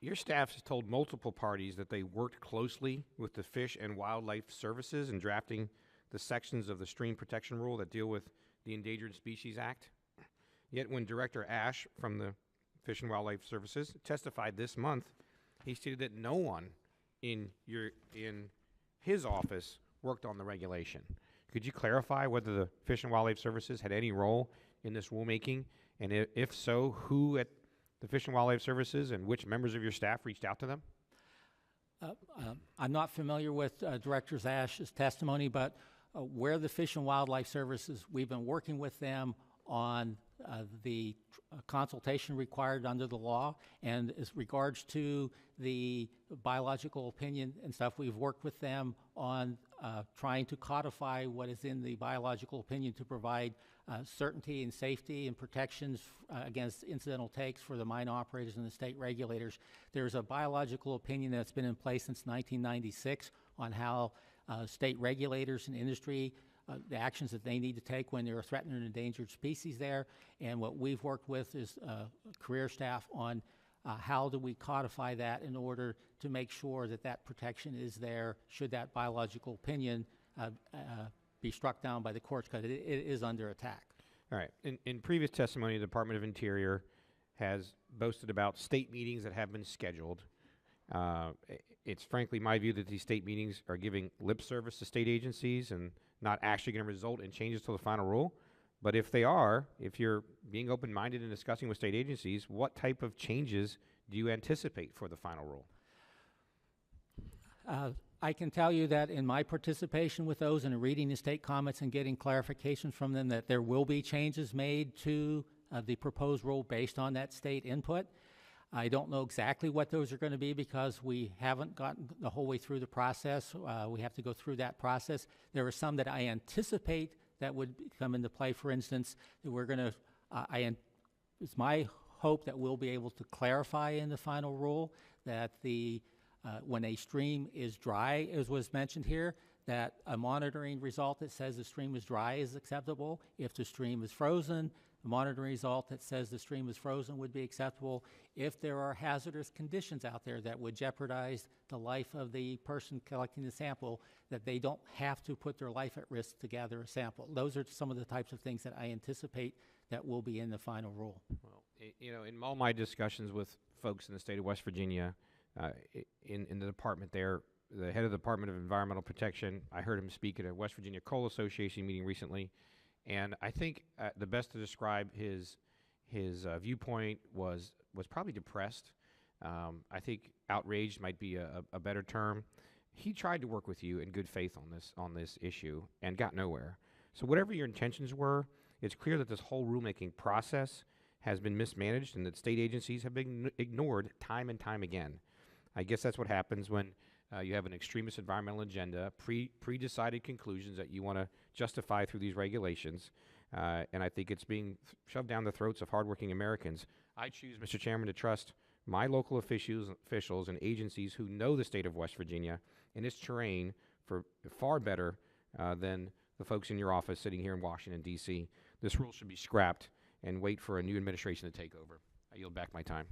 Your staff has told multiple parties that they worked closely with the Fish and Wildlife Services in drafting the sections of the stream protection rule that deal with the Endangered Species Act. Yet when Director Ash from the Fish and Wildlife Services testified this month, he stated that no one in his office worked on the regulation. Could you clarify whether the Fish and Wildlife Services had any role in this rulemaking? And if so, who at the Fish and Wildlife Services and which members of your staff reached out to them? I'm not familiar with Director Ash's testimony, but where the Fish and Wildlife Services, we've been working with them on the consultation required under the law, and as regards to the biological opinion and stuff, we've worked with them on trying to codify what is in the biological opinion to provide certainty and safety and protections against incidental takes for the mine operators and the state regulators. There's a biological opinion that's been in place since 1996 on how state regulators and industry the actions that they need to take when there are threatened and endangered species there. And what we've worked with is career staff on how do we codify that in order to make sure that that protection is there should that biological opinion be struck down by the courts, because it is under attack. All right. In previous testimony, the Department of Interior has boasted about state meetings that have been scheduled. It's frankly my view that these state meetings are giving lip service to state agencies and not actually going to result in changes to the final rule. But if they are, if you're being open-minded and discussing with state agencies, what type of changes do you anticipate for the final rule? I can tell you that in my participation with those and reading the state comments and getting clarifications from them that there will be changes made to the proposed rule based on that state input. I don't know exactly what those are going to be because we haven't gotten the whole way through the process. We have to go through that process. There are some that I anticipate that would come into play. For instance, that we're going to, it's my hope that we'll be able to clarify in the final rule that when a stream is dry, as was mentioned here, that a monitoring result that says the stream is dry is acceptable. If the stream is frozen, the monitoring result that says the stream is frozen would be acceptable. If there are hazardous conditions out there that would jeopardize the life of the person collecting the sample, that they don't have to put their life at risk to gather a sample. Those are some of the types of things that I anticipate that will be in the final rule. Well, you know, in all my discussions with folks in the state of West Virginia, in the department there, the head of the Department of Environmental Protection, I heard him speak at a West Virginia Coal Association meeting recently, and I think the best to describe his viewpoint was probably depressed. I think outraged might be a better term. He tried to work with you in good faith on this issue and got nowhere. So whatever your intentions were, it's clear that this whole rulemaking process has been mismanaged and that state agencies have been ignored time and time again. I guess that's what happens when you have an extremist environmental agenda, pre-decided conclusions that you want to justify through these regulations, and I think it's being shoved down the throats of hardworking Americans. I choose, Mr. Chairman, to trust my local officials and agencies who know the state of West Virginia and its terrain for far better than the folks in your office sitting here in Washington, D.C. This rule should be scrapped and wait for a new administration to take over. I yield back my time.